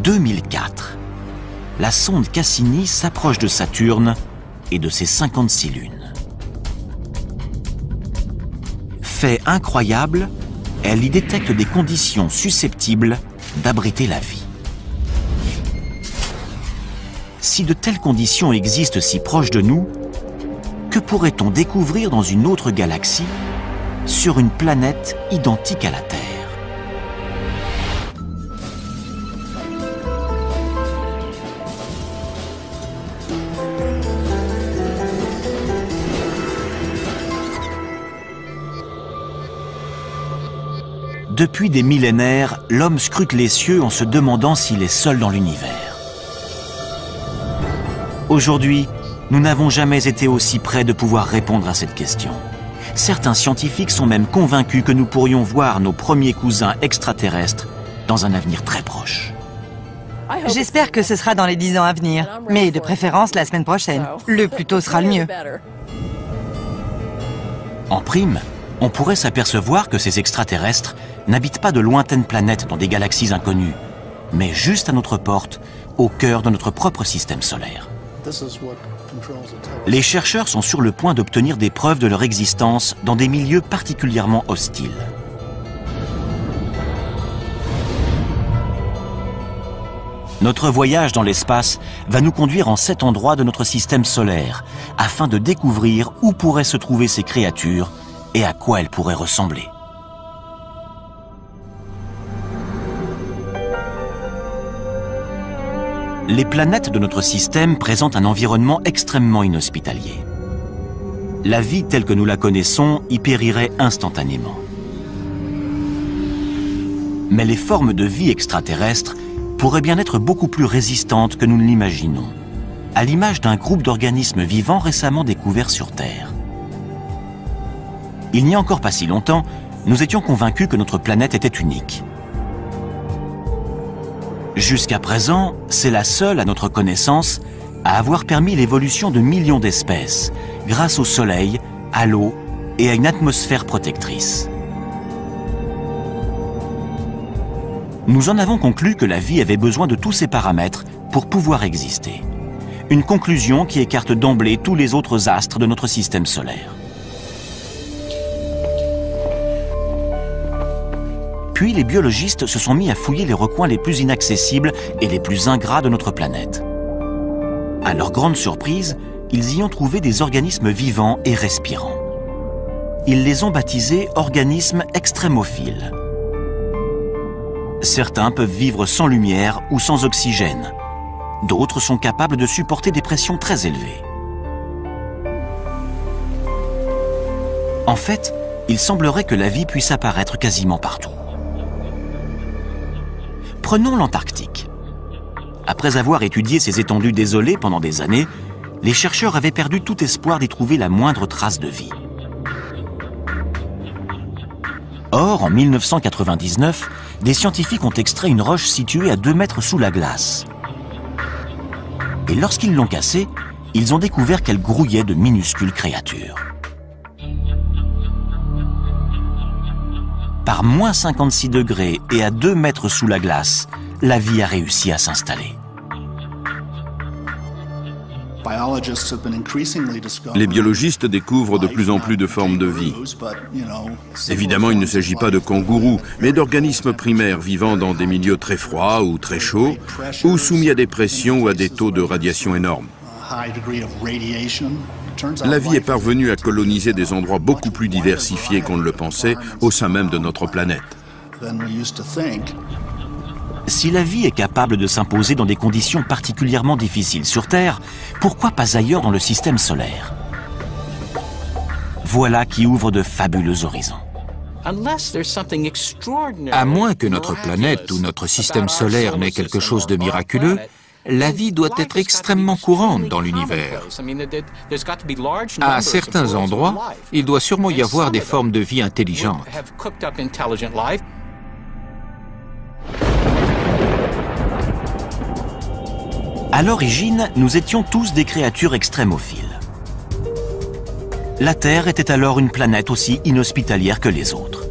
2004. La sonde Cassini s'approche de Saturne et de ses 56 lunes. Fait incroyable, elle y détecte des conditions susceptibles d'abriter la vie. Si de telles conditions existent si proches de nous, que pourrait-on découvrir dans une autre galaxie, sur une planète identique à la Terre ? Depuis des millénaires, l'homme scrute les cieux en se demandant s'il est seul dans l'univers. Aujourd'hui, nous n'avons jamais été aussi près de pouvoir répondre à cette question. Certains scientifiques sont même convaincus que nous pourrions voir nos premiers cousins extraterrestres dans un avenir très proche. J'espère que ce sera dans les 10 ans à venir, mais de préférence la semaine prochaine. Le plus tôt sera le mieux. En prime, on pourrait s'apercevoir que ces extraterrestres n'habitent pas de lointaines planètes dans des galaxies inconnues, mais juste à notre porte, au cœur de notre propre système solaire. Les chercheurs sont sur le point d'obtenir des preuves de leur existence dans des milieux particulièrement hostiles. Notre voyage dans l'espace va nous conduire en 7 endroits de notre système solaire, afin de découvrir où pourraient se trouver ces créatures et à quoi elles pourraient ressembler. Les planètes de notre système présentent un environnement extrêmement inhospitalier. La vie telle que nous la connaissons y périrait instantanément. Mais les formes de vie extraterrestres pourraient bien être beaucoup plus résistantes que nous ne l'imaginons, à l'image d'un groupe d'organismes vivants récemment découverts sur Terre. Il n'y a encore pas si longtemps, nous étions convaincus que notre planète était unique. Jusqu'à présent, c'est la seule, à notre connaissance, à avoir permis l'évolution de millions d'espèces, grâce au Soleil, à l'eau et à une atmosphère protectrice. Nous en avons conclu que la vie avait besoin de tous ces paramètres pour pouvoir exister. Une conclusion qui écarte d'emblée tous les autres astres de notre système solaire. Puis les biologistes se sont mis à fouiller les recoins les plus inaccessibles et les plus ingrats de notre planète. À leur grande surprise, ils y ont trouvé des organismes vivants et respirants. Ils les ont baptisés organismes extrémophiles. Certains peuvent vivre sans lumière ou sans oxygène. D'autres sont capables de supporter des pressions très élevées. En fait, il semblerait que la vie puisse apparaître quasiment partout. Prenons l'Antarctique. Après avoir étudié ces étendues désolées pendant des années, les chercheurs avaient perdu tout espoir d'y trouver la moindre trace de vie. Or, en 1999, des scientifiques ont extrait une roche située à 2 mètres sous la glace. Et lorsqu'ils l'ont cassée, ils ont découvert qu'elle grouillait de minuscules créatures. Par moins 56 degrés et à 2 mètres sous la glace, la vie a réussi à s'installer. Les biologistes découvrent de plus en plus de formes de vie. Évidemment, il ne s'agit pas de kangourous, mais d'organismes primaires vivant dans des milieux très froids ou très chauds, ou soumis à des pressions ou à des taux de radiation énormes. La vie est parvenue à coloniser des endroits beaucoup plus diversifiés qu'on ne le pensait au sein même de notre planète. Si la vie est capable de s'imposer dans des conditions particulièrement difficiles sur Terre, pourquoi pas ailleurs dans le système solaire? Voilà qui ouvre de fabuleux horizons. À moins que notre planète ou notre système solaire n'ait quelque chose de miraculeux, la vie doit être extrêmement courante dans l'univers. À certains endroits, il doit sûrement y avoir des formes de vie intelligentes. À l'origine, nous étions tous des créatures extrémophiles. La Terre était alors une planète aussi inhospitalière que les autres.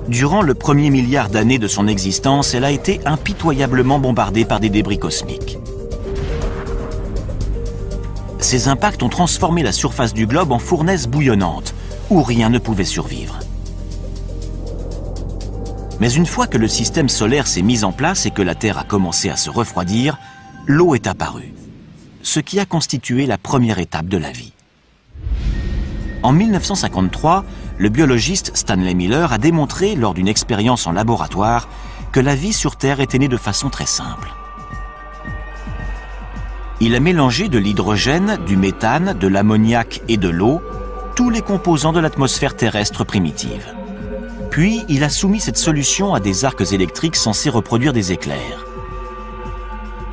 Durant le premier milliard d'années de son existence, elle a été impitoyablement bombardée par des débris cosmiques. Ces impacts ont transformé la surface du globe en fournaise bouillonnante, où rien ne pouvait survivre. Mais une fois que le système solaire s'est mis en place et que la Terre a commencé à se refroidir, l'eau est apparue, ce qui a constitué la première étape de la vie. En 1953, le biologiste Stanley Miller a démontré, lors d'une expérience en laboratoire, que la vie sur Terre était née de façon très simple. Il a mélangé de l'hydrogène, du méthane, de l'ammoniac et de l'eau, tous les composants de l'atmosphère terrestre primitive. Puis, il a soumis cette solution à des arcs électriques censés reproduire des éclairs.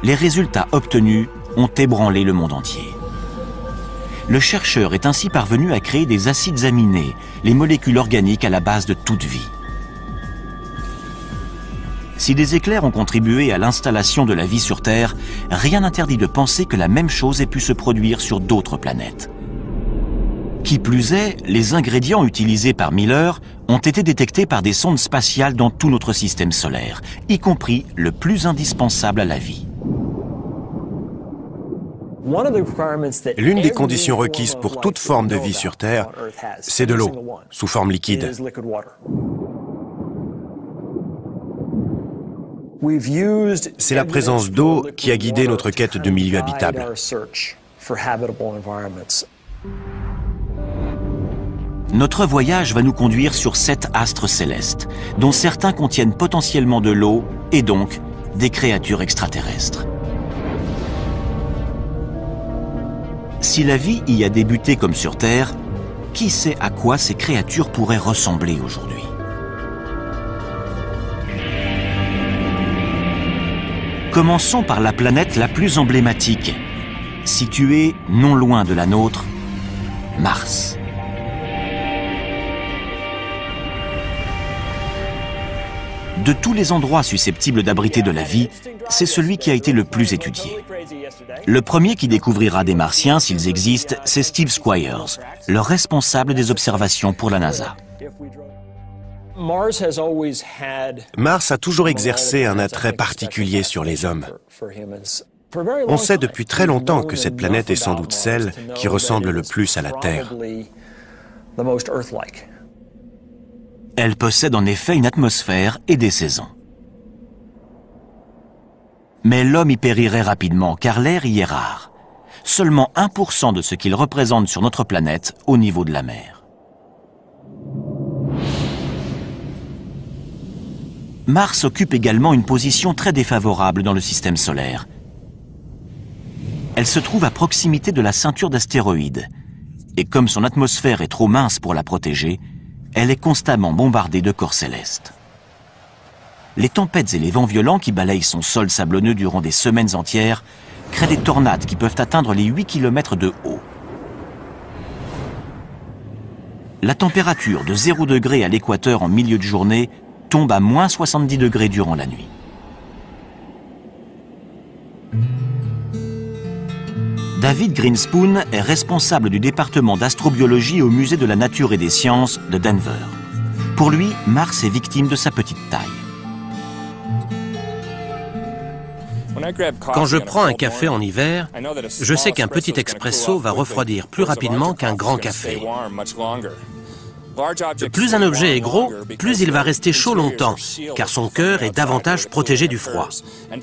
Les résultats obtenus ont ébranlé le monde entier. Le chercheur est ainsi parvenu à créer des acides aminés, les molécules organiques à la base de toute vie. Si des éclairs ont contribué à l'installation de la vie sur Terre, rien n'interdit de penser que la même chose ait pu se produire sur d'autres planètes. Qui plus est, les ingrédients utilisés par Miller ont été détectés par des sondes spatiales dans tout notre système solaire, y compris le plus indispensable à la vie. L'une des conditions requises pour toute forme de vie sur Terre, c'est de l'eau, sous forme liquide. C'est la présence d'eau qui a guidé notre quête de milieux habitables. Notre voyage va nous conduire sur 7 astres célestes, dont certains contiennent potentiellement de l'eau et donc des créatures extraterrestres. Si la vie y a débuté comme sur Terre, qui sait à quoi ces créatures pourraient ressembler aujourd'hui? Commençons par la planète la plus emblématique, située non loin de la nôtre, Mars. De tous les endroits susceptibles d'abriter de la vie, c'est celui qui a été le plus étudié. Le premier qui découvrira des Martiens, s'ils existent, c'est Steve Squyres, le responsable des observations pour la NASA. Mars a toujours exercé un attrait particulier sur les hommes. On sait depuis très longtemps que cette planète est sans doute celle qui ressemble le plus à la Terre. Elle possède en effet une atmosphère et des saisons. Mais l'homme y périrait rapidement car l'air y est rare. Seulement 1% de ce qu'il représente sur notre planète au niveau de la mer. Mars occupe également une position très défavorable dans le système solaire. Elle se trouve à proximité de la ceinture d'astéroïdes. Et comme son atmosphère est trop mince pour la protéger, elle est constamment bombardée de corps célestes. Les tempêtes et les vents violents qui balayent son sol sablonneux durant des semaines entières créent des tornades qui peuvent atteindre les 8 km de haut. La température de 0 degré à l'équateur en milieu de journée tombe à moins 70 degrés durant la nuit. David Grinspoon est responsable du département d'astrobiologie au Musée de la Nature et des Sciences de Denver. Pour lui, Mars est victime de sa petite taille. Quand je prends un café en hiver, je sais qu'un petit expresso va refroidir plus rapidement qu'un grand café. Plus un objet est gros, plus il va rester chaud longtemps, car son cœur est davantage protégé du froid.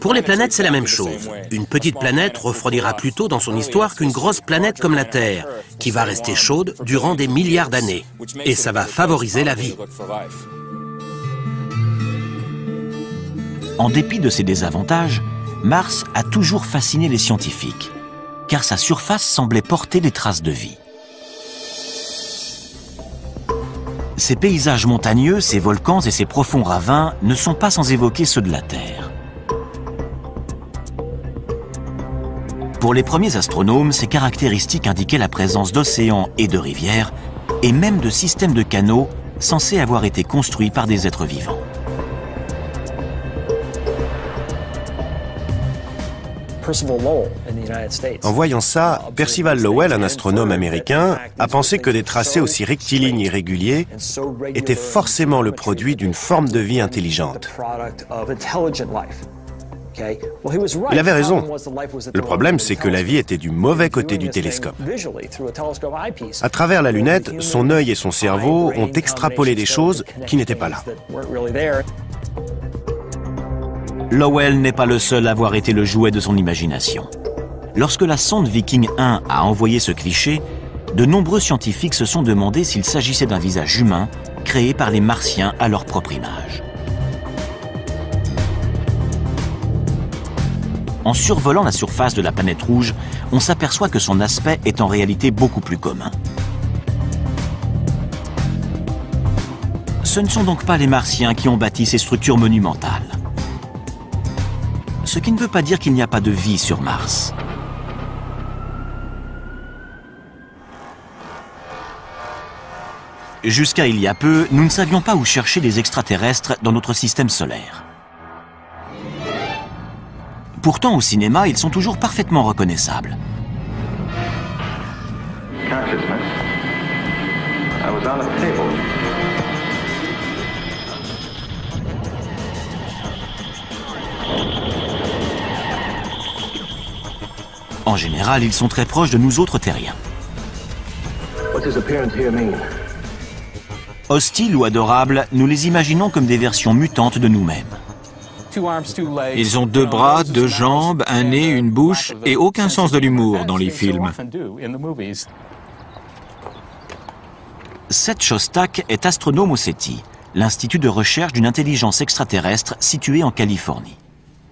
Pour les planètes, c'est la même chose. Une petite planète refroidira plus tôt dans son histoire qu'une grosse planète comme la Terre, qui va rester chaude durant des milliards d'années. Et ça va favoriser la vie. En dépit de ses désavantages, Mars a toujours fasciné les scientifiques, car sa surface semblait porter des traces de vie. Ces paysages montagneux, ces volcans et ces profonds ravins ne sont pas sans évoquer ceux de la Terre. Pour les premiers astronomes, ces caractéristiques indiquaient la présence d'océans et de rivières, et même de systèmes de canaux censés avoir été construits par des êtres vivants. En voyant ça, Percival Lowell, un astronome américain, a pensé que des tracés aussi rectilignes et réguliers étaient forcément le produit d'une forme de vie intelligente. Il avait raison. Le problème, c'est que la vie était du mauvais côté du télescope. À travers la lunette, son œil et son cerveau ont extrapolé des choses qui n'étaient pas là. Lowell n'est pas le seul à avoir été le jouet de son imagination. Lorsque la sonde Viking 1 a envoyé ce cliché, de nombreux scientifiques se sont demandé s'il s'agissait d'un visage humain créé par les Martiens à leur propre image. En survolant la surface de la planète rouge, on s'aperçoit que son aspect est en réalité beaucoup plus commun. Ce ne sont donc pas les Martiens qui ont bâti ces structures monumentales. Ce qui ne veut pas dire qu'il n'y a pas de vie sur Mars. Jusqu'à il y a peu, nous ne savions pas où chercher des extraterrestres dans notre système solaire. Pourtant, au cinéma, ils sont toujours parfaitement reconnaissables. En général, ils sont très proches de nous autres terriens. Hostiles ou adorables, nous les imaginons comme des versions mutantes de nous-mêmes. Ils ont 2 bras, 2 jambes, un nez, une bouche et aucun sens de l'humour dans les films. Seth Shostak est astronome au SETI, l'institut de recherche d'une intelligence extraterrestre situé en Californie.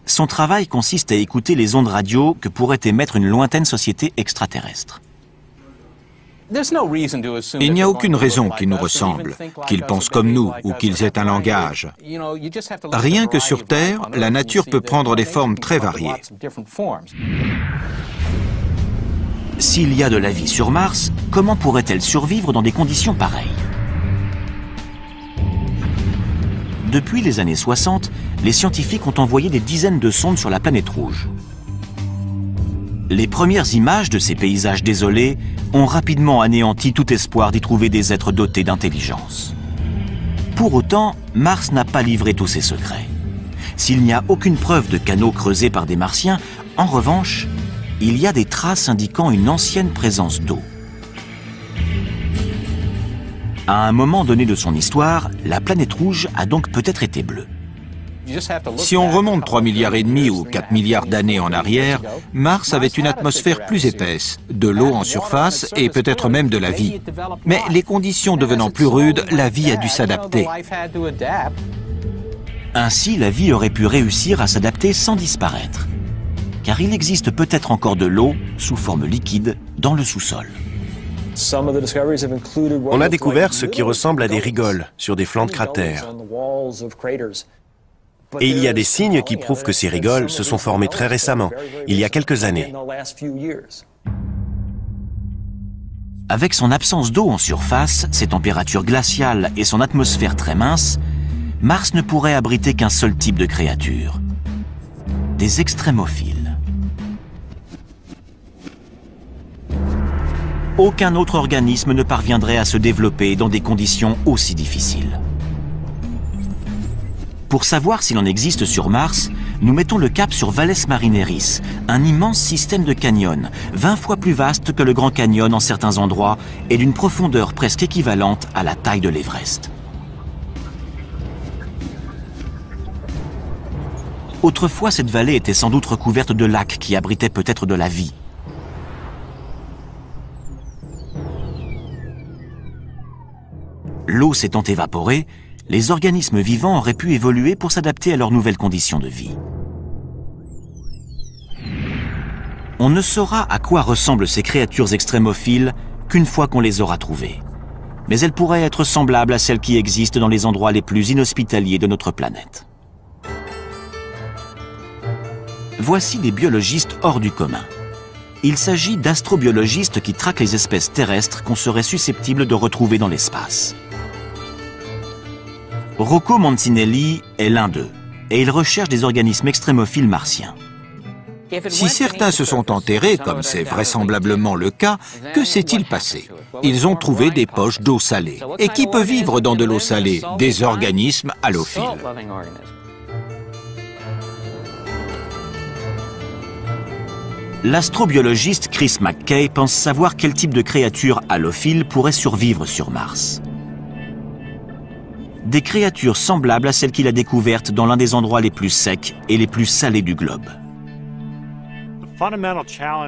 Son travail consiste à écouter les ondes radio que pourrait émettre une lointaine société extraterrestre. Il n'y a aucune raison qu'ils nous ressemblent, qu'ils pensent comme nous ou qu'ils aient un langage. Rien que sur Terre, la nature peut prendre des formes très variées. S'il y a de la vie sur Mars, comment pourrait-elle survivre dans des conditions pareilles? Depuis les années 60, les scientifiques ont envoyé des dizaines de sondes sur la planète rouge. Les premières images de ces paysages désolés ont rapidement anéanti tout espoir d'y trouver des êtres dotés d'intelligence. Pour autant, Mars n'a pas livré tous ses secrets. S'il n'y a aucune preuve de canaux creusés par des Martiens, en revanche, il y a des traces indiquant une ancienne présence d'eau. À un moment donné de son histoire, la planète rouge a donc peut-être été bleue. Si on remonte 3,5 milliards ou 4 milliards d'années en arrière, Mars avait une atmosphère plus épaisse, de l'eau en surface et peut-être même de la vie. Mais les conditions devenant plus rudes, la vie a dû s'adapter. Ainsi, la vie aurait pu réussir à s'adapter sans disparaître. Car il existe peut-être encore de l'eau, sous forme liquide, dans le sous-sol. On a découvert ce qui ressemble à des rigoles sur des flancs de cratères. Et il y a des signes qui prouvent que ces rigoles se sont formées très récemment, il y a quelques années. Avec son absence d'eau en surface, ses températures glaciales et son atmosphère très mince, Mars ne pourrait abriter qu'un seul type de créature, des extrémophiles. Aucun autre organisme ne parviendrait à se développer dans des conditions aussi difficiles. Pour savoir s'il en existe sur Mars, nous mettons le cap sur Valles Marineris, un immense système de canyons, 20 fois plus vaste que le Grand Canyon en certains endroits et d'une profondeur presque équivalente à la taille de l'Everest. Autrefois, cette vallée était sans doute recouverte de lacs qui abritaient peut-être de la vie. L'eau s'étant évaporée, les organismes vivants auraient pu évoluer pour s'adapter à leurs nouvelles conditions de vie. On ne saura à quoi ressemblent ces créatures extrémophiles qu'une fois qu'on les aura trouvées. Mais elles pourraient être semblables à celles qui existent dans les endroits les plus inhospitaliers de notre planète. Voici des biologistes hors du commun. Il s'agit d'astrobiologistes qui traquent les espèces terrestres qu'on serait susceptible de retrouver dans l'espace. Rocco Mancinelli est l'un d'eux, et il recherche des organismes extrémophiles martiens. Si certains se sont enterrés, comme c'est vraisemblablement le cas, que s'est-il passé? Ils ont trouvé des poches d'eau salée. Et qui peut vivre dans de l'eau salée? Des organismes halophiles. L'astrobiologiste Chris McKay pense savoir quel type de créatures halophiles pourrait survivre sur Mars. Des créatures semblables à celles qu'il a découvertes dans l'un des endroits les plus secs et les plus salés du globe.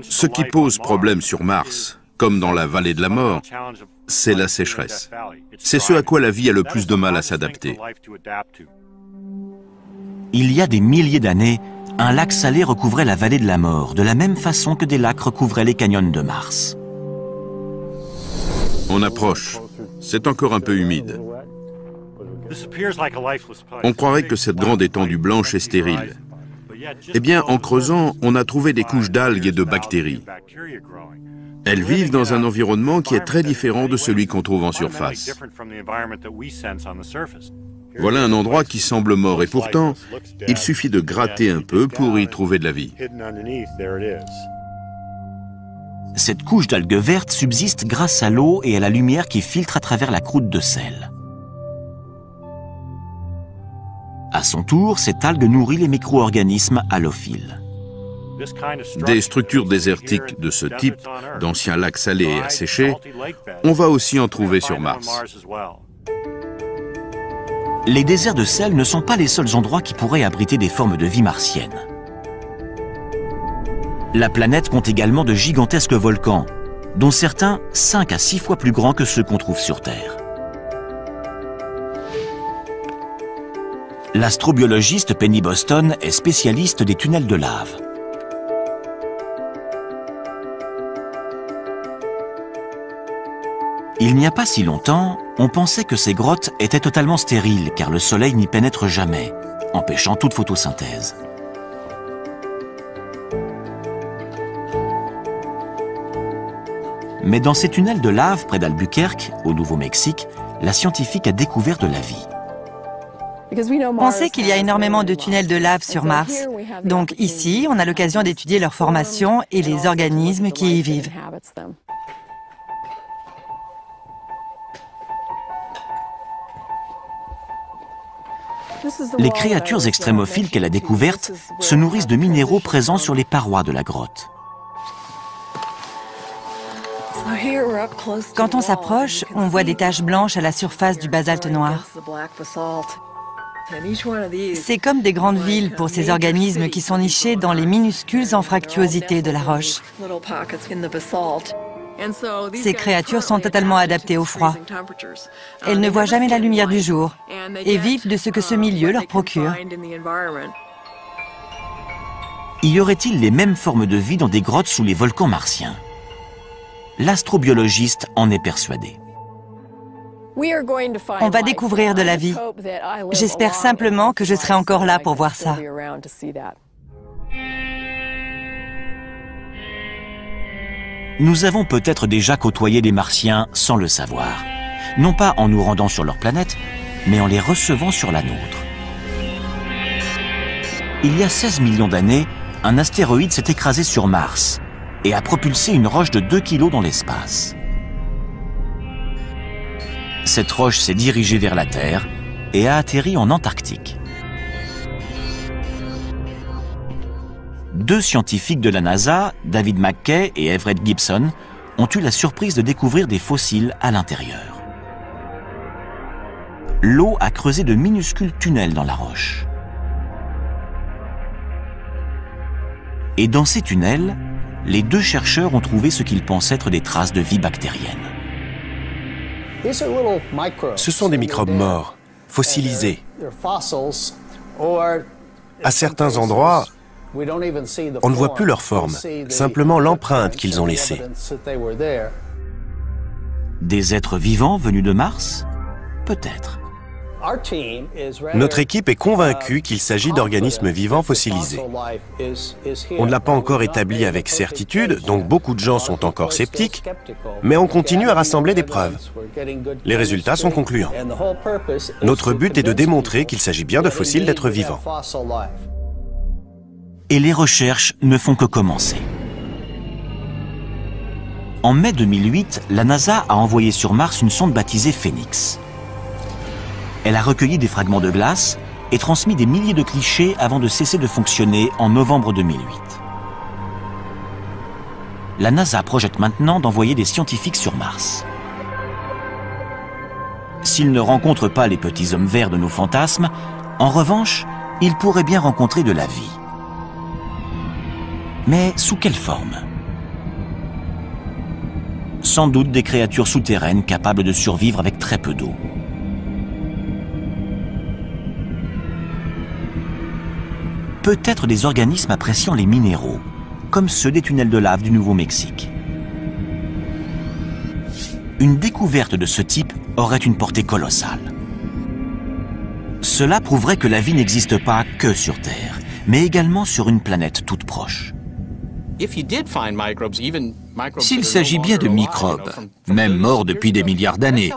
Ce qui pose problème sur Mars, comme dans la vallée de la mort, c'est la sécheresse. C'est ce à quoi la vie a le plus de mal à s'adapter. Il y a des milliers d'années, un lac salé recouvrait la vallée de la mort, de la même façon que des lacs recouvraient les canyons de Mars. On approche. C'est encore un peu humide. On croirait que cette grande étendue blanche est stérile. Eh bien, en creusant, on a trouvé des couches d'algues et de bactéries. Elles vivent dans un environnement qui est très différent de celui qu'on trouve en surface. Voilà un endroit qui semble mort et pourtant, il suffit de gratter un peu pour y trouver de la vie. Cette couche d'algues vertes subsiste grâce à l'eau et à la lumière qui filtre à travers la croûte de sel. À son tour, cette algue nourrit les micro-organismes halophiles. Des structures désertiques de ce type, d'anciens lacs salés et asséchés, on va aussi en trouver sur Mars. Les déserts de sel ne sont pas les seuls endroits qui pourraient abriter des formes de vie martiennes. La planète compte également de gigantesques volcans, dont certains 5 à 6 fois plus grands que ceux qu'on trouve sur Terre. L'astrobiologiste Penny Boston est spécialiste des tunnels de lave. Il n'y a pas si longtemps, on pensait que ces grottes étaient totalement stériles car le soleil n'y pénètre jamais, empêchant toute photosynthèse. Mais dans ces tunnels de lave près d'Albuquerque, au Nouveau-Mexique, la scientifique a découvert de la vie. On sait qu'il y a énormément de tunnels de lave sur Mars. Donc ici, on a l'occasion d'étudier leur formation et les organismes qui y vivent. Les créatures extrémophiles qu'elle a découvertes se nourrissent de minéraux présents sur les parois de la grotte. Quand on s'approche, on voit des taches blanches à la surface du basalte noir. C'est comme des grandes villes pour ces organismes qui sont nichés dans les minuscules anfractuosités de la roche. Ces créatures sont totalement adaptées au froid. Elles ne voient jamais la lumière du jour et vivent de ce que ce milieu leur procure. Y aurait-il les mêmes formes de vie dans des grottes sous les volcans martiens? L'astrobiologiste en est persuadé. On va découvrir de la vie. J'espère simplement que je serai encore là pour voir ça. Nous avons peut-être déjà côtoyé des Martiens sans le savoir. Non pas en nous rendant sur leur planète, mais en les recevant sur la nôtre. Il y a 16 millions d'années, un astéroïde s'est écrasé sur Mars et a propulsé une roche de 2 kilos dans l'espace. Cette roche s'est dirigée vers la Terre et a atterri en Antarctique. 2 scientifiques de la NASA, David McKay et Everett Gibson, ont eu la surprise de découvrir des fossiles à l'intérieur. L'eau a creusé de minuscules tunnels dans la roche. Et dans ces tunnels, les 2 chercheurs ont trouvé ce qu'ils pensent être des traces de vie bactérienne. Ce sont des microbes morts, fossilisés. À certains endroits, on ne voit plus leur forme, simplement l'empreinte qu'ils ont laissée. Des êtres vivants venus de Mars? Peut-être. Notre équipe est convaincue qu'il s'agit d'organismes vivants fossilisés. On ne l'a pas encore établi avec certitude, donc beaucoup de gens sont encore sceptiques, mais on continue à rassembler des preuves. Les résultats sont concluants. Notre but est de démontrer qu'il s'agit bien de fossiles d'êtres vivants. Et les recherches ne font que commencer. En mai 2008, la NASA a envoyé sur Mars une sonde baptisée Phoenix. Elle a recueilli des fragments de glace et transmis des milliers de clichés avant de cesser de fonctionner en novembre 2008. La NASA projette maintenant d'envoyer des scientifiques sur Mars. S'ils ne rencontrent pas les petits hommes verts de nos fantasmes, en revanche, ils pourraient bien rencontrer de la vie. Mais sous quelle forme? Sans doute des créatures souterraines capables de survivre avec très peu d'eau. Peut-être des organismes appréciant les minéraux, comme ceux des tunnels de lave du Nouveau-Mexique. Une découverte de ce type aurait une portée colossale. Cela prouverait que la vie n'existe pas que sur Terre, mais également sur une planète toute proche. S'il s'agit bien de microbes, même morts depuis des milliards d'années,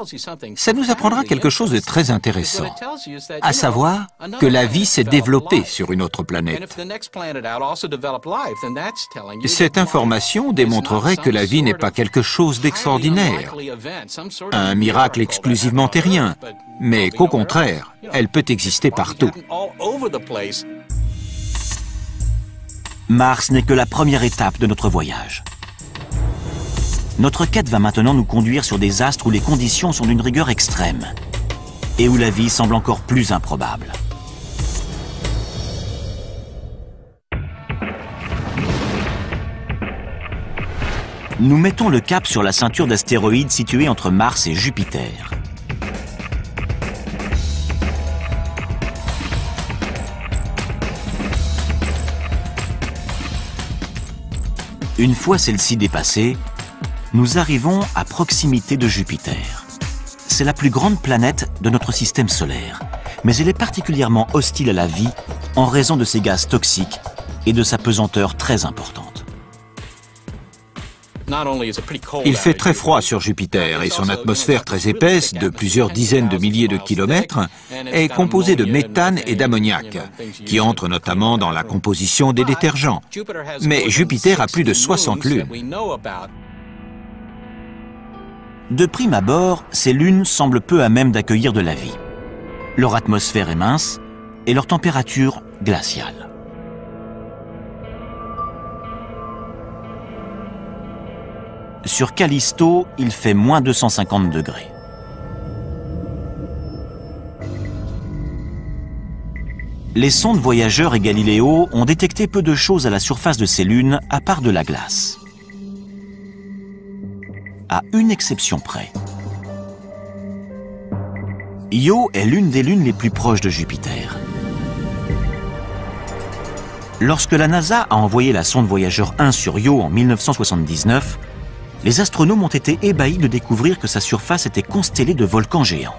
ça nous apprendra quelque chose de très intéressant, à savoir que la vie s'est développée sur une autre planète. Cette information démontrerait que la vie n'est pas quelque chose d'extraordinaire, un miracle exclusivement terrien, mais qu'au contraire, elle peut exister partout. Mars n'est que la première étape de notre voyage. Notre quête va maintenant nous conduire sur des astres où les conditions sont d'une rigueur extrême et où la vie semble encore plus improbable. Nous mettons le cap sur la ceinture d'astéroïdes située entre Mars et Jupiter. Une fois celle-ci dépassée, nous arrivons à proximité de Jupiter. C'est la plus grande planète de notre système solaire, mais elle est particulièrement hostile à la vie en raison de ses gaz toxiques et de sa pesanteur très importante. Il fait très froid sur Jupiter et son atmosphère très épaisse, de plusieurs dizaines de milliers de kilomètres, est composée de méthane et d'ammoniac, qui entrent notamment dans la composition des détergents. Mais Jupiter a plus de 60 lunes. De prime abord, ces lunes semblent peu à même d'accueillir de la vie. Leur atmosphère est mince et leur température glaciale. Sur Callisto, il fait moins 250 degrés. Les sondes Voyageur et Galileo ont détecté peu de choses à la surface de ces lunes, à part de la glace. À une exception près. Io est l'une des lunes les plus proches de Jupiter. Lorsque la NASA a envoyé la sonde Voyageur 1 sur Io en 1979, les astronomes ont été ébahis de découvrir que sa surface était constellée de volcans géants.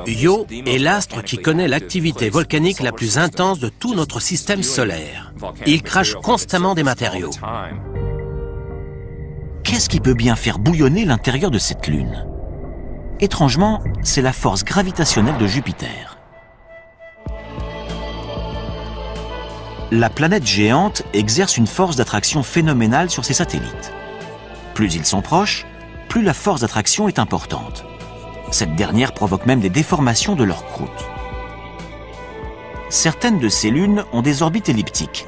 Io est l'astre qui connaît l'activité volcanique la plus intense de tout notre système solaire. Il crache constamment des matériaux. Qu'est-ce qui peut bien faire bouillonner l'intérieur de cette lune? Étrangement, c'est la force gravitationnelle de Jupiter. La planète géante exerce une force d'attraction phénoménale sur ses satellites. Plus ils sont proches, plus la force d'attraction est importante. Cette dernière provoque même des déformations de leur croûte. Certaines de ces lunes ont des orbites elliptiques.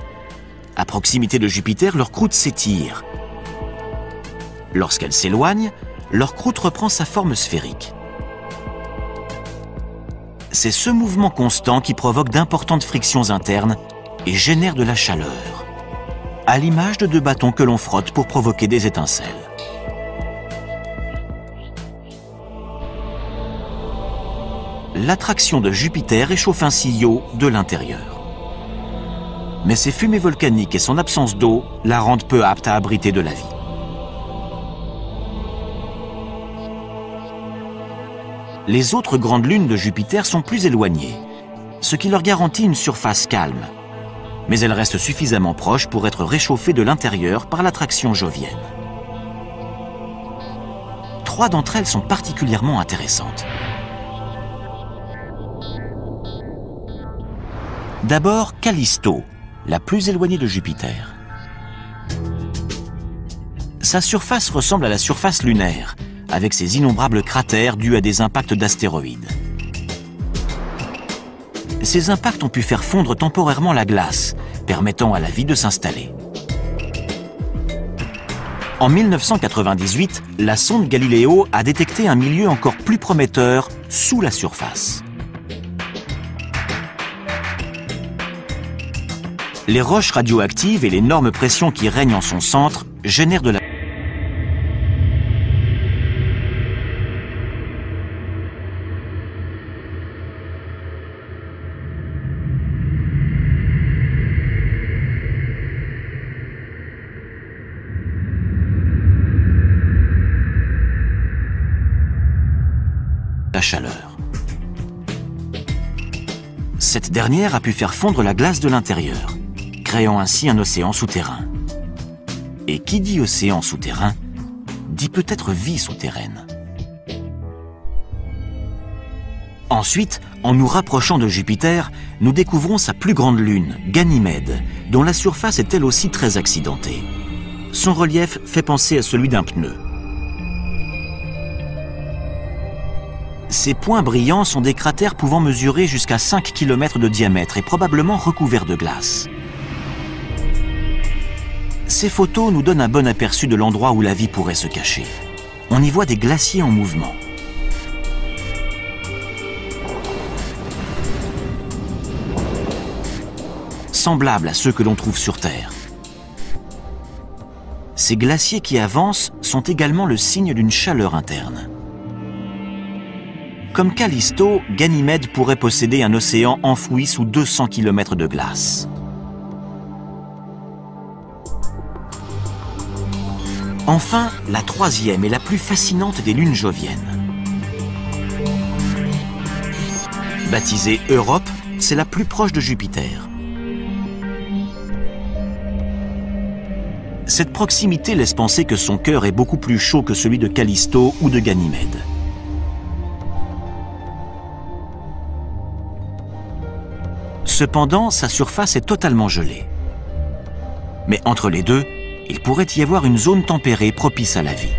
À proximité de Jupiter, leur croûte s'étire. Lorsqu'elles s'éloignent, leur croûte reprend sa forme sphérique. C'est ce mouvement constant qui provoque d'importantes frictions internes et génère de la chaleur, à l'image de deux bâtons que l'on frotte pour provoquer des étincelles. L'attraction de Jupiter réchauffe ainsi Io de l'intérieur. Mais ses fumées volcaniques et son absence d'eau la rendent peu apte à abriter de la vie. Les autres grandes lunes de Jupiter sont plus éloignées, ce qui leur garantit une surface calme. Mais elles restent suffisamment proches pour être réchauffées de l'intérieur par l'attraction jovienne. 3 d'entre elles sont particulièrement intéressantes. D'abord, Callisto, la plus éloignée de Jupiter. Sa surface ressemble à la surface lunaire, avec ses innombrables cratères dus à des impacts d'astéroïdes. Ces impacts ont pu faire fondre temporairement la glace, permettant à la vie de s'installer. En 1998, la sonde Galileo a détecté un milieu encore plus prometteur sous la surface. Les roches radioactives et l'énorme pression qui règne en son centre génèrent de la chaleur. Cette dernière a pu faire fondre la glace de l'intérieur, créant ainsi un océan souterrain. Et qui dit océan souterrain, dit peut-être vie souterraine. Ensuite, en nous rapprochant de Jupiter, nous découvrons sa plus grande lune, Ganymède, dont la surface est elle aussi très accidentée. Son relief fait penser à celui d'un pneu. Ces points brillants sont des cratères pouvant mesurer jusqu'à 5 km de diamètre et probablement recouverts de glace. Ces photos nous donnent un bon aperçu de l'endroit où la vie pourrait se cacher. On y voit des glaciers en mouvement. Semblables à ceux que l'on trouve sur Terre. Ces glaciers qui avancent sont également le signe d'une chaleur interne. Comme Callisto, Ganymède pourrait posséder un océan enfoui sous 200 km de glace. Enfin, la troisième et la plus fascinante des lunes joviennes. Baptisée Europe, c'est la plus proche de Jupiter. Cette proximité laisse penser que son cœur est beaucoup plus chaud que celui de Callisto ou de Ganymède. Cependant, sa surface est totalement gelée. Mais entre les deux, il pourrait y avoir une zone tempérée propice à la vie.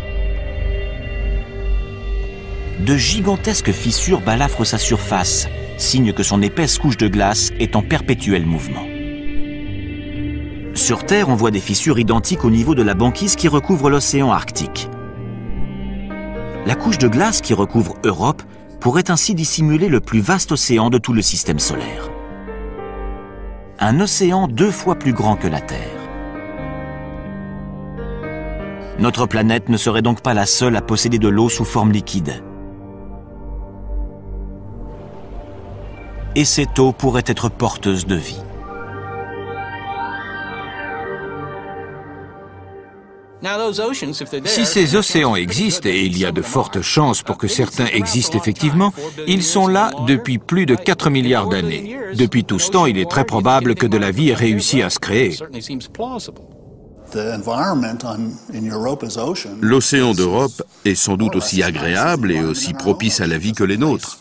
De gigantesques fissures balafrent sa surface, signe que son épaisse couche de glace est en perpétuel mouvement. Sur Terre, on voit des fissures identiques au niveau de la banquise qui recouvre l'océan Arctique. La couche de glace qui recouvre Europe pourrait ainsi dissimuler le plus vaste océan de tout le système solaire. Un océan 2 fois plus grand que la Terre. Notre planète ne serait donc pas la seule à posséder de l'eau sous forme liquide. Et cette eau pourrait être porteuse de vie. Si ces océans existent, et il y a de fortes chances pour que certains existent effectivement, ils sont là depuis plus de 4 milliards d'années. Depuis tout ce temps, il est très probable que de la vie ait réussi à se créer. L'océan d'Europe est sans doute aussi agréable et aussi propice à la vie que les nôtres.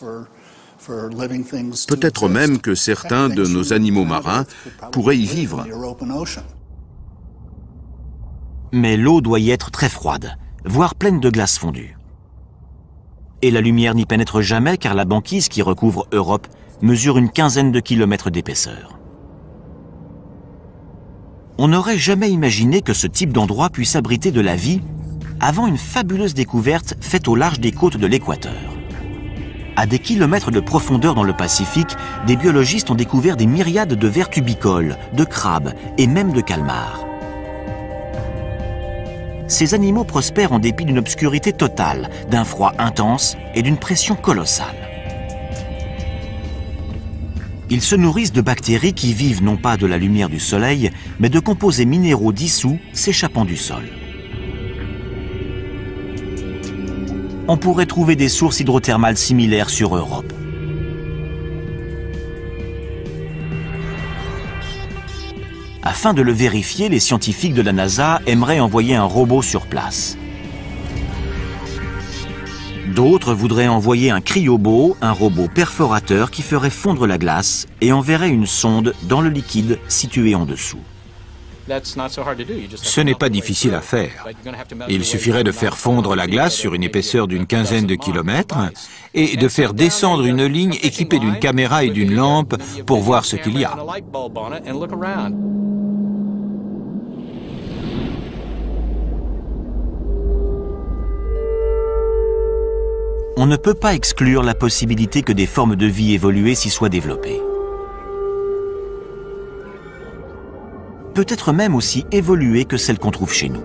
Peut-être même que certains de nos animaux marins pourraient y vivre. Mais l'eau doit y être très froide, voire pleine de glace fondue. Et la lumière n'y pénètre jamais car la banquise qui recouvre Europe mesure une quinzaine de kilomètres d'épaisseur. On n'aurait jamais imaginé que ce type d'endroit puisse abriter de la vie avant une fabuleuse découverte faite au large des côtes de l'équateur. À des kilomètres de profondeur dans le Pacifique, des biologistes ont découvert des myriades de vers tubicoles, de crabes et même de calmars. Ces animaux prospèrent en dépit d'une obscurité totale, d'un froid intense et d'une pression colossale. Ils se nourrissent de bactéries qui vivent non pas de la lumière du soleil, mais de composés minéraux dissous s'échappant du sol. On pourrait trouver des sources hydrothermales similaires sur Europe. Afin de le vérifier, les scientifiques de la NASA aimeraient envoyer un robot sur place. D'autres voudraient envoyer un cryobo, un robot perforateur qui ferait fondre la glace et enverrait une sonde dans le liquide situé en dessous. Ce n'est pas difficile à faire. Il suffirait de faire fondre la glace sur une épaisseur d'une quinzaine de kilomètres et de faire descendre une ligne équipée d'une caméra et d'une lampe pour voir ce qu'il y a. On ne peut pas exclure la possibilité que des formes de vie évoluées s'y soient développées. Peut-être même aussi évoluées que celles qu'on trouve chez nous.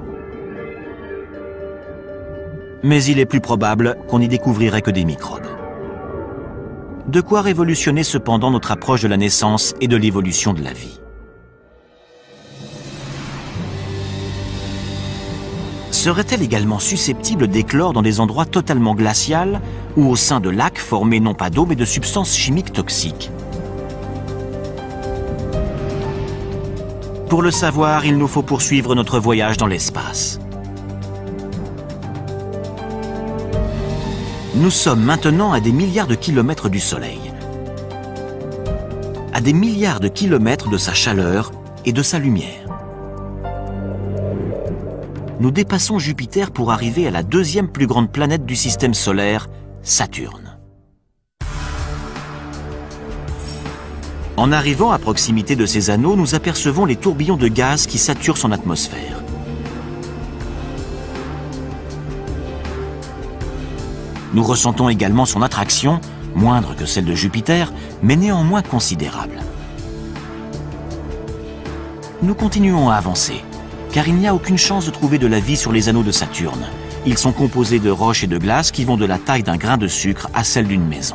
Mais il est plus probable qu'on n'y découvrirait que des microbes. De quoi révolutionner cependant notre approche de la naissance et de l'évolution de la vie. Serait-elle également susceptible d'éclore dans des endroits totalement glacials ou au sein de lacs formés non pas d'eau mais de substances chimiques toxiques? Pour le savoir, il nous faut poursuivre notre voyage dans l'espace. Nous sommes maintenant à des milliards de kilomètres du Soleil, à des milliards de kilomètres de sa chaleur et de sa lumière. Nous dépassons Jupiter pour arriver à la deuxième plus grande planète du système solaire, Saturne. En arrivant à proximité de ces anneaux, nous apercevons les tourbillons de gaz qui saturent son atmosphère. Nous ressentons également son attraction, moindre que celle de Jupiter, mais néanmoins considérable. Nous continuons à avancer, car il n'y a aucune chance de trouver de la vie sur les anneaux de Saturne. Ils sont composés de roches et de glace qui vont de la taille d'un grain de sucre à celle d'une maison.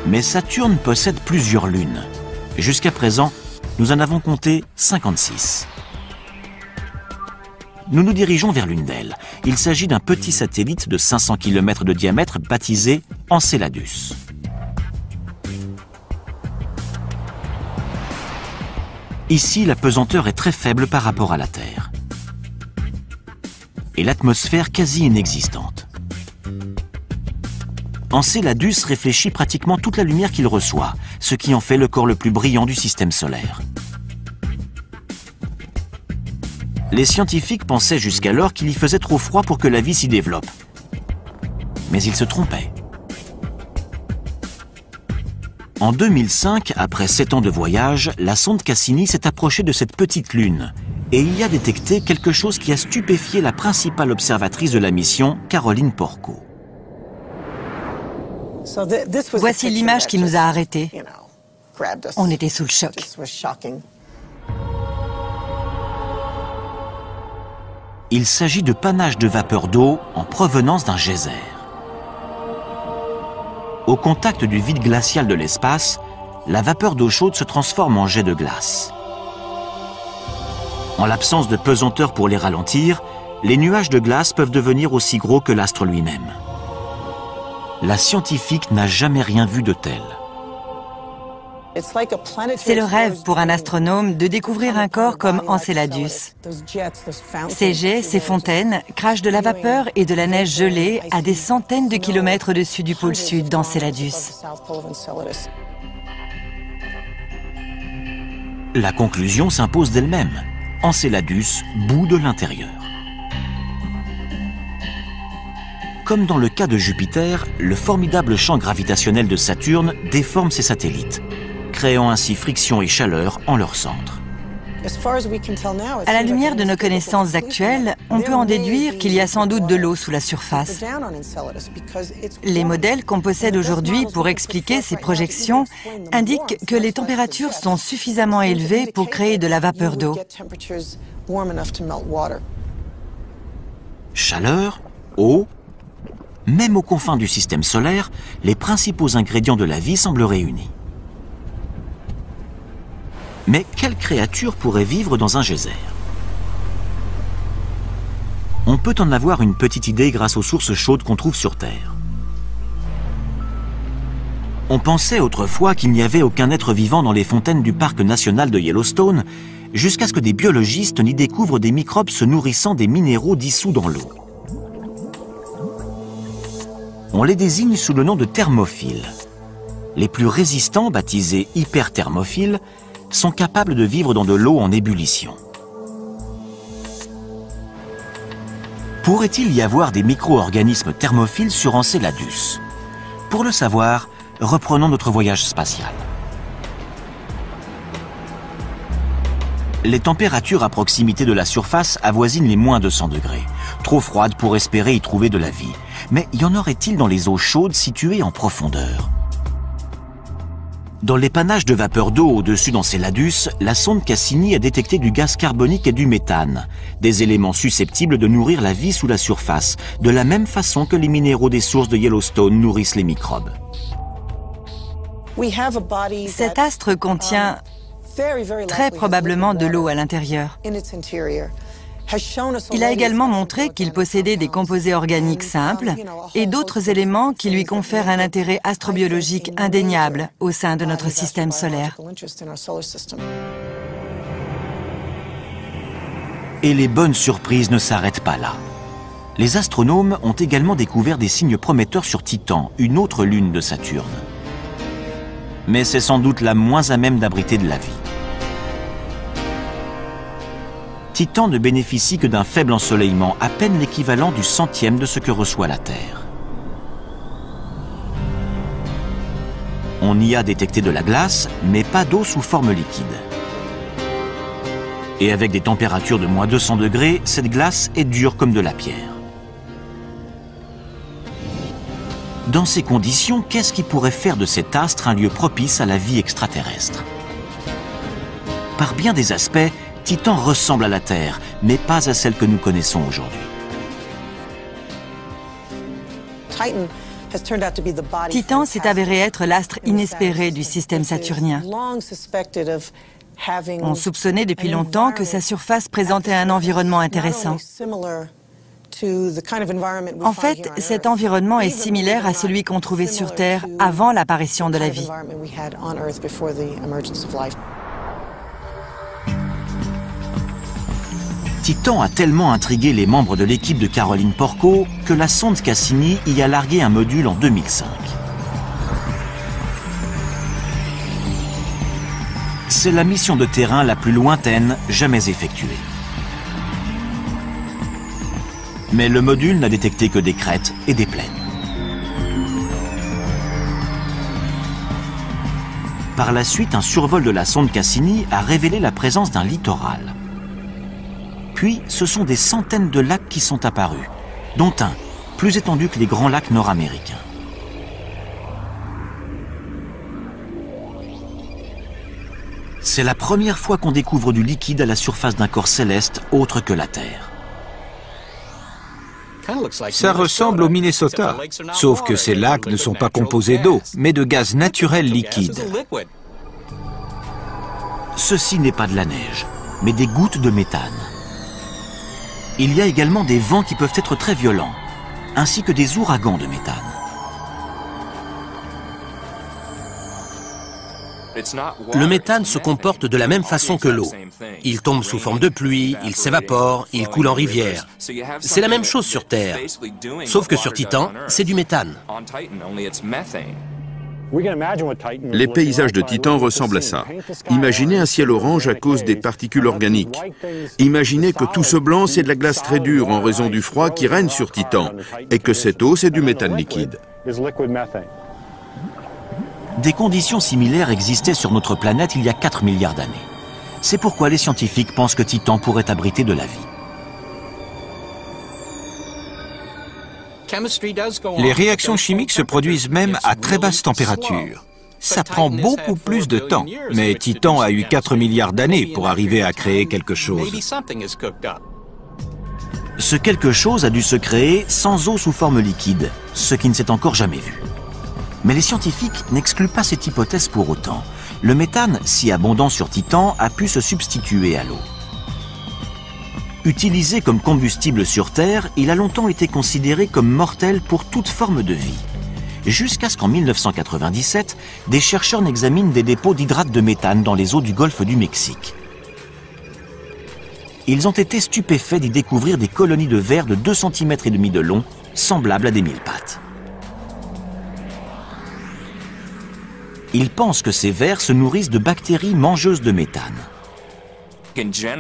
Mais Saturne possède plusieurs lunes. Jusqu'à présent, nous en avons compté 56. Nous nous dirigeons vers l'une d'elles. Il s'agit d'un petit satellite de 500 km de diamètre baptisé Enceladus. Ici, la pesanteur est très faible par rapport à la Terre. Et l'atmosphère quasi inexistante. Enceladus réfléchit pratiquement toute la lumière qu'il reçoit, ce qui en fait le corps le plus brillant du système solaire. Les scientifiques pensaient jusqu'alors qu'il y faisait trop froid pour que la vie s'y développe. Mais ils se trompaient. En 2005, après 7 ans de voyage, la sonde Cassini s'est approchée de cette petite lune et y a détecté quelque chose qui a stupéfié la principale observatrice de la mission, Caroline Porco. Voici l'image qui nous a arrêtés. On était sous le choc. Il s'agit de panaches de vapeur d'eau en provenance d'un geyser. Au contact du vide glacial de l'espace, la vapeur d'eau chaude se transforme en jet de glace. En l'absence de pesanteur pour les ralentir, les nuages de glace peuvent devenir aussi gros que l'astre lui-même. La scientifique n'a jamais rien vu de tel. C'est le rêve pour un astronome de découvrir un corps comme Enceladus. Ces jets, ces fontaines, crachent de la vapeur et de la neige gelée à des centaines de kilomètres au-dessus du pôle sud d'Enceladus. La conclusion s'impose d'elle-même. Enceladus bout de l'intérieur. Comme dans le cas de Jupiter, le formidable champ gravitationnel de Saturne déforme ses satellites, créant ainsi friction et chaleur en leur centre. À la lumière de nos connaissances actuelles, on peut en déduire qu'il y a sans doute de l'eau sous la surface. Les modèles qu'on possède aujourd'hui pour expliquer ces projections indiquent que les températures sont suffisamment élevées pour créer de la vapeur d'eau. Chaleur, eau, même aux confins du système solaire, les principaux ingrédients de la vie semblent réunis. Mais quelle créature pourrait vivre dans un geyser? On peut en avoir une petite idée grâce aux sources chaudes qu'on trouve sur Terre. On pensait autrefois qu'il n'y avait aucun être vivant dans les fontaines du parc national de Yellowstone, jusqu'à ce que des biologistes n'y découvrent des microbes se nourrissant des minéraux dissous dans l'eau. On les désigne sous le nom de thermophiles. Les plus résistants, baptisés hyperthermophiles, sont capables de vivre dans de l'eau en ébullition. Pourrait-il y avoir des micro-organismes thermophiles sur Enceladus? Pour le savoir, reprenons notre voyage spatial. Les températures à proximité de la surface avoisinent les moins 200 degrés, trop froides pour espérer y trouver de la vie. Mais y en aurait-il dans les eaux chaudes situées en profondeur? Dans les panaches de vapeur d'eau au-dessus d'Enceladus, la sonde Cassini a détecté du gaz carbonique et du méthane, des éléments susceptibles de nourrir la vie sous la surface, de la même façon que les minéraux des sources de Yellowstone nourrissent les microbes. Cet astre contient très probablement de l'eau à l'intérieur. Il a également montré qu'il possédait des composés organiques simples et d'autres éléments qui lui confèrent un intérêt astrobiologique indéniable au sein de notre système solaire. Et les bonnes surprises ne s'arrêtent pas là. Les astronomes ont également découvert des signes prometteurs sur Titan, une autre lune de Saturne. Mais c'est sans doute la moins à même d'abriter de la vie. Titan ne bénéficie que d'un faible ensoleillement, à peine l'équivalent du centième de ce que reçoit la Terre. On y a détecté de la glace, mais pas d'eau sous forme liquide. Et avec des températures de moins 200 degrés, cette glace est dure comme de la pierre. Dans ces conditions, qu'est-ce qui pourrait faire de cet astre un lieu propice à la vie extraterrestre? Par bien des aspects, Titan ressemble à la Terre, mais pas à celle que nous connaissons aujourd'hui. Titan s'est avéré être l'astre inespéré du système saturnien. On soupçonnait depuis longtemps que sa surface présentait un environnement intéressant. En fait, cet environnement est similaire à celui qu'on trouvait sur Terre avant l'apparition de la vie. Titan a tellement intrigué les membres de l'équipe de Caroline Porco que la sonde Cassini y a largué un module en 2005. C'est la mission de terrain la plus lointaine jamais effectuée. Mais le module n'a détecté que des crêtes et des plaines. Par la suite, un survol de la sonde Cassini a révélé la présence d'un littoral. Puis, ce sont des centaines de lacs qui sont apparus, dont un plus étendu que les grands lacs nord-américains. C'est la première fois qu'on découvre du liquide à la surface d'un corps céleste autre que la Terre. Ça ressemble au Minnesota, sauf que ces lacs ne sont pas composés d'eau, mais de gaz naturel liquide. Ceci n'est pas de la neige, mais des gouttes de méthane. Il y a également des vents qui peuvent être très violents, ainsi que des ouragans de méthane. Le méthane se comporte de la même façon que l'eau. Il tombe sous forme de pluie, il s'évapore, il coule en rivière. C'est la même chose sur Terre, sauf que sur Titan, c'est du méthane. Les paysages de Titan ressemblent à ça. Imaginez un ciel orange à cause des particules organiques. Imaginez que tout ce blanc, c'est de la glace très dure en raison du froid qui règne sur Titan, et que cette eau, c'est du méthane liquide. Des conditions similaires existaient sur notre planète il y a 4 milliards d'années. C'est pourquoi les scientifiques pensent que Titan pourrait abriter de la vie. Les réactions chimiques se produisent même à très basse température. Ça prend beaucoup plus de temps, mais Titan a eu 4 milliards d'années pour arriver à créer quelque chose. Ce quelque chose a dû se créer sans eau sous forme liquide, ce qui ne s'est encore jamais vu. Mais les scientifiques n'excluent pas cette hypothèse pour autant. Le méthane, si abondant sur Titan, a pu se substituer à l'eau. Utilisé comme combustible sur Terre, il a longtemps été considéré comme mortel pour toute forme de vie. Jusqu'à ce qu'en 1997, des chercheurs n'examinent des dépôts d'hydrate de méthane dans les eaux du golfe du Mexique. Ils ont été stupéfaits d'y découvrir des colonies de vers de 2,5 cm de long, semblables à des mille-pattes. Ils pensent que ces vers se nourrissent de bactéries mangeuses de méthane.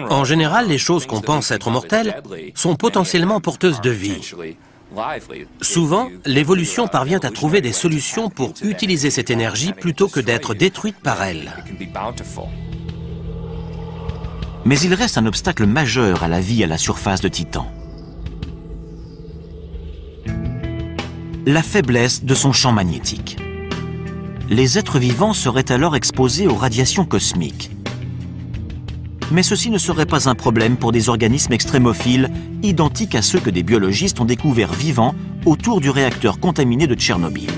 En général, les choses qu'on pense être mortelles sont potentiellement porteuses de vie. Souvent, l'évolution parvient à trouver des solutions pour utiliser cette énergie plutôt que d'être détruite par elle. Mais il reste un obstacle majeur à la vie à la surface de Titan. La faiblesse de son champ magnétique. Les êtres vivants seraient alors exposés aux radiations cosmiques. Mais ceci ne serait pas un problème pour des organismes extrémophiles, identiques à ceux que des biologistes ont découverts vivants autour du réacteur contaminé de Tchernobyl.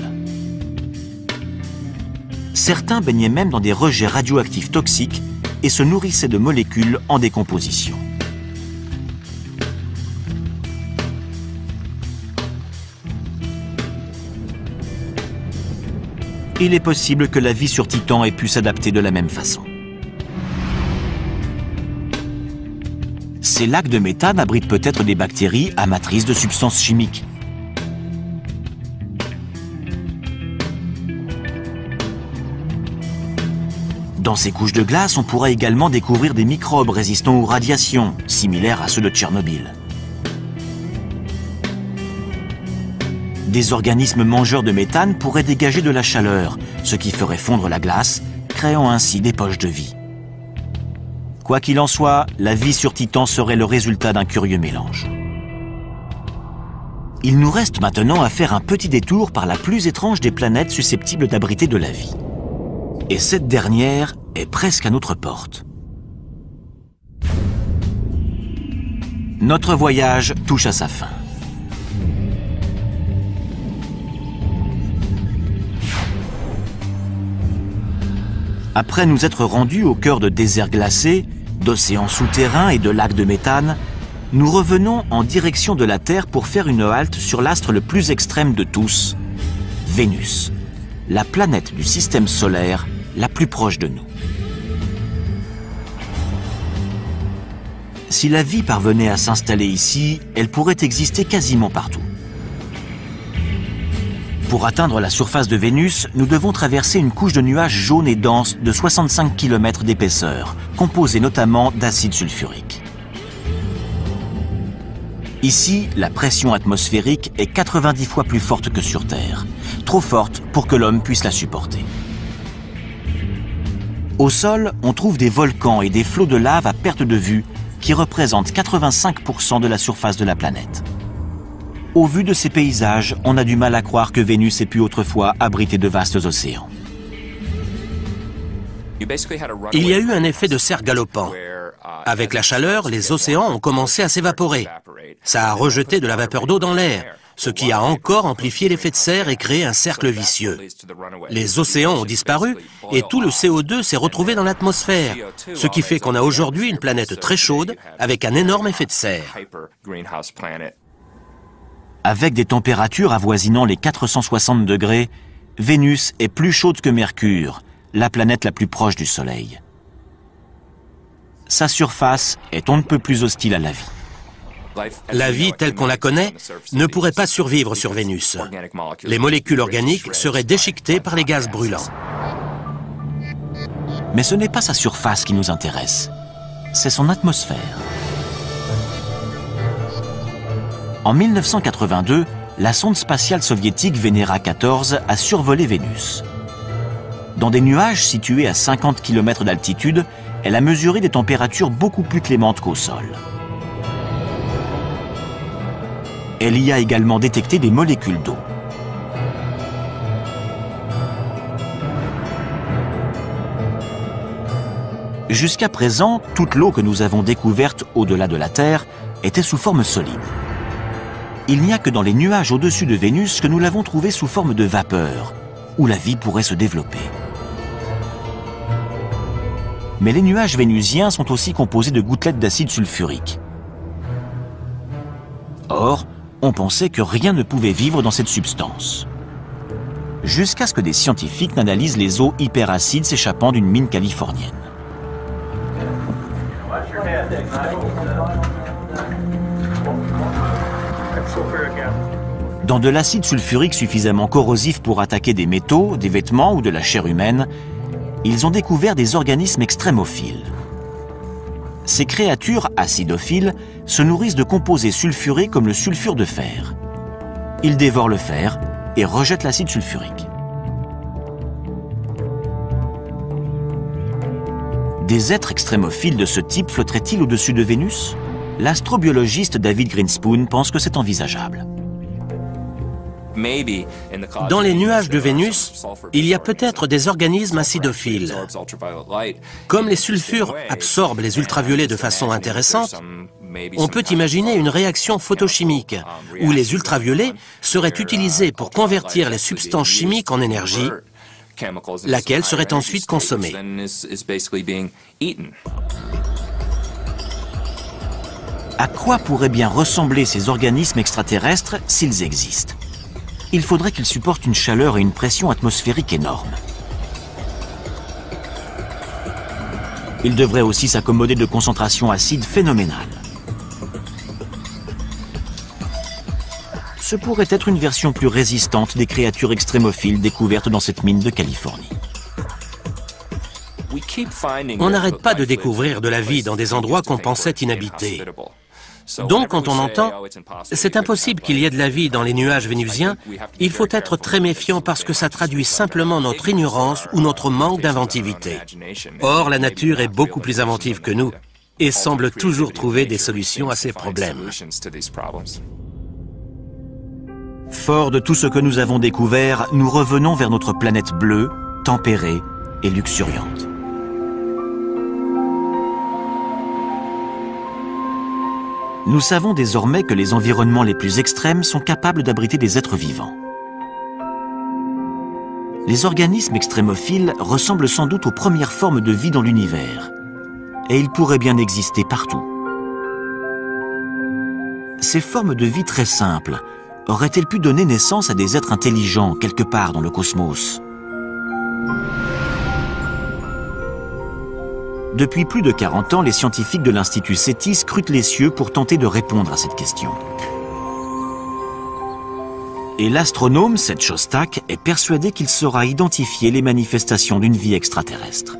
Certains baignaient même dans des rejets radioactifs toxiques et se nourrissaient de molécules en décomposition. Il est possible que la vie sur Titan ait pu s'adapter de la même façon. Ces lacs de méthane abritent peut-être des bactéries amatrices de substances chimiques. Dans ces couches de glace, on pourrait également découvrir des microbes résistants aux radiations, similaires à ceux de Tchernobyl. Des organismes mangeurs de méthane pourraient dégager de la chaleur, ce qui ferait fondre la glace, créant ainsi des poches de vie. Quoi qu'il en soit, la vie sur Titan serait le résultat d'un curieux mélange. Il nous reste maintenant à faire un petit détour par la plus étrange des planètes susceptibles d'abriter de la vie. Et cette dernière est presque à notre porte. Notre voyage touche à sa fin. Après nous être rendus au cœur de déserts glacés, d'océans souterrains et de lacs de méthane, nous revenons en direction de la Terre pour faire une halte sur l'astre le plus extrême de tous, Vénus, la planète du système solaire la plus proche de nous. Si la vie parvenait à s'installer ici, elle pourrait exister quasiment partout. Pour atteindre la surface de Vénus, nous devons traverser une couche de nuages jaunes et denses de 65 km d'épaisseur, composée notamment d'acide sulfurique. Ici, la pression atmosphérique est 90 fois plus forte que sur Terre, trop forte pour que l'homme puisse la supporter. Au sol, on trouve des volcans et des flots de lave à perte de vue qui représentent 85% de la surface de la planète. Au vu de ces paysages, on a du mal à croire que Vénus ait pu autrefois abriter de vastes océans. Il y a eu un effet de serre galopant. Avec la chaleur, les océans ont commencé à s'évaporer. Ça a rejeté de la vapeur d'eau dans l'air, ce qui a encore amplifié l'effet de serre et créé un cercle vicieux. Les océans ont disparu et tout le CO2 s'est retrouvé dans l'atmosphère, ce qui fait qu'on a aujourd'hui une planète très chaude avec un énorme effet de serre. Avec des températures avoisinant les 460 degrés, Vénus est plus chaude que Mercure, la planète la plus proche du Soleil. Sa surface est on ne peut plus hostile à la vie. La vie telle qu'on la connaît ne pourrait pas survivre sur Vénus. Les molécules organiques seraient déchiquetées par les gaz brûlants. Mais ce n'est pas sa surface qui nous intéresse, c'est son atmosphère. En 1982, la sonde spatiale soviétique Venera 14 a survolé Vénus. Dans des nuages situés à 50 km d'altitude, elle a mesuré des températures beaucoup plus clémentes qu'au sol. Elle y a également détecté des molécules d'eau. Jusqu'à présent, toute l'eau que nous avons découverte au-delà de la Terre était sous forme solide. Il n'y a que dans les nuages au-dessus de Vénus que nous l'avons trouvée sous forme de vapeur, où la vie pourrait se développer. Mais les nuages vénusiens sont aussi composés de gouttelettes d'acide sulfurique. Or, on pensait que rien ne pouvait vivre dans cette substance. jusqu'à ce que des scientifiques n'analysent les eaux hyperacides s'échappant d'une mine californienne. Dans de l'acide sulfurique suffisamment corrosif pour attaquer des métaux, des vêtements ou de la chair humaine, ils ont découvert des organismes extrémophiles. Ces créatures acidophiles se nourrissent de composés sulfurés comme le sulfure de fer. Ils dévorent le fer et rejettent l'acide sulfurique. Des êtres extrémophiles de ce type flotteraient-ils au-dessus de Vénus? L'astrobiologiste David Grinspoon pense que c'est envisageable. Dans les nuages de Vénus, il y a peut-être des organismes acidophiles. Comme les sulfures absorbent les ultraviolets de façon intéressante, on peut imaginer une réaction photochimique où les ultraviolets seraient utilisés pour convertir les substances chimiques en énergie, laquelle serait ensuite consommée. À quoi pourraient bien ressembler ces organismes extraterrestres s'ils existent? Il faudrait qu'ils supportent une chaleur et une pression atmosphérique énormes. Ils devraient aussi s'accommoder de concentrations acides phénoménales. Ce pourrait être une version plus résistante des créatures extrémophiles découvertes dans cette mine de Californie. On n'arrête pas de découvrir de la vie dans des endroits qu'on pensait inhabités. Donc, quand on entend « c'est impossible qu'il y ait de la vie dans les nuages vénusiens », il faut être très méfiant parce que ça traduit simplement notre ignorance ou notre manque d'inventivité. Or, la nature est beaucoup plus inventive que nous et semble toujours trouver des solutions à ces problèmes. Fort de tout ce que nous avons découvert, nous revenons vers notre planète bleue, tempérée et luxuriante. Nous savons désormais que les environnements les plus extrêmes sont capables d'abriter des êtres vivants. Les organismes extrémophiles ressemblent sans doute aux premières formes de vie dans l'univers, et ils pourraient bien exister partout. Ces formes de vie très simples auraient-elles pu donner naissance à des êtres intelligents quelque part dans le cosmos? Depuis plus de 40 ans, les scientifiques de l'Institut SETI scrutent les cieux pour tenter de répondre à cette question. Et l'astronome Seth Shostak est persuadé qu'il saura identifier les manifestations d'une vie extraterrestre.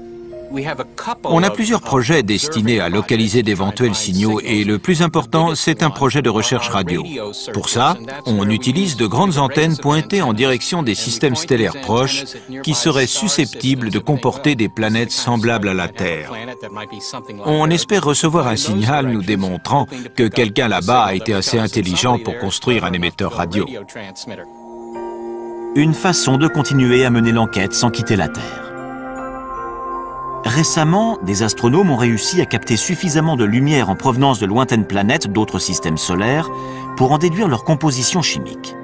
On a plusieurs projets destinés à localiser d'éventuels signaux et le plus important, c'est un projet de recherche radio. Pour ça, on utilise de grandes antennes pointées en direction des systèmes stellaires proches qui seraient susceptibles de comporter des planètes semblables à la Terre. On espère recevoir un signal nous démontrant que quelqu'un là-bas a été assez intelligent pour construire un émetteur radio. Une façon de continuer à mener l'enquête sans quitter la Terre. Récemment, des astronomes ont réussi à capter suffisamment de lumière en provenance de lointaines planètes d'autres systèmes solaires pour en déduire leur composition chimique.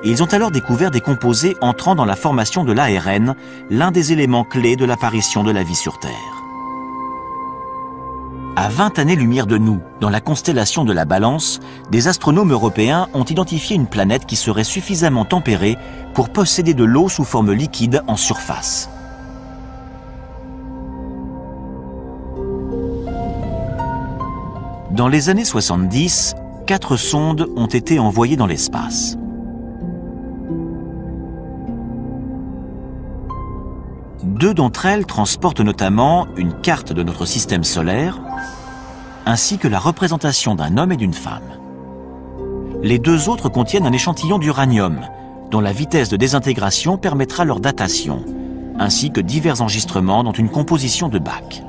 Et ils ont alors découvert des composés entrant dans la formation de l'ARN, l'un des éléments clés de l'apparition de la vie sur Terre. À 20 années-lumière de nous, dans la constellation de la Balance, des astronomes européens ont identifié une planète qui serait suffisamment tempérée pour posséder de l'eau sous forme liquide en surface. Dans les années 70, 4 sondes ont été envoyées dans l'espace. Deux d'entre elles transportent notamment une carte de notre système solaire, ainsi que la représentation d'un homme et d'une femme. Les deux autres contiennent un échantillon d'uranium, dont la vitesse de désintégration permettra leur datation, ainsi que divers enregistrements dont une composition de Bach.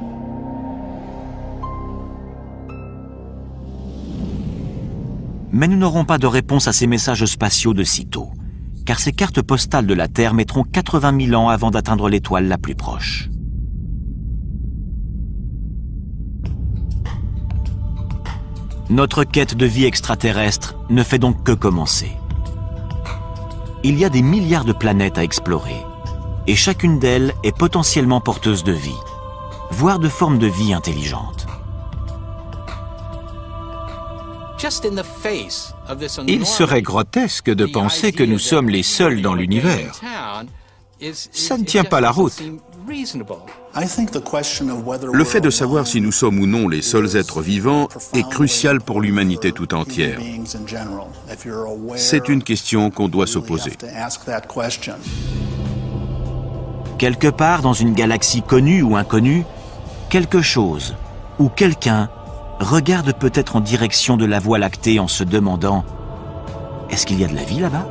Mais nous n'aurons pas de réponse à ces messages spatiaux de sitôt, car ces cartes postales de la Terre mettront 80 000 ans avant d'atteindre l'étoile la plus proche. Notre quête de vie extraterrestre ne fait donc que commencer. Il y a des milliards de planètes à explorer, et chacune d'elles est potentiellement porteuse de vie, voire de formes de vie intelligentes. Il serait grotesque de penser que nous sommes les seuls dans l'univers. Ça ne tient pas la route. Le fait de savoir si nous sommes ou non les seuls êtres vivants est crucial pour l'humanité tout entière. C'est une question qu'on doit se poser. Quelque part dans une galaxie connue ou inconnue, quelque chose ou quelqu'un regarde peut-être en direction de la Voie lactée en se demandant « Est-ce qu'il y a de la vie là-bas »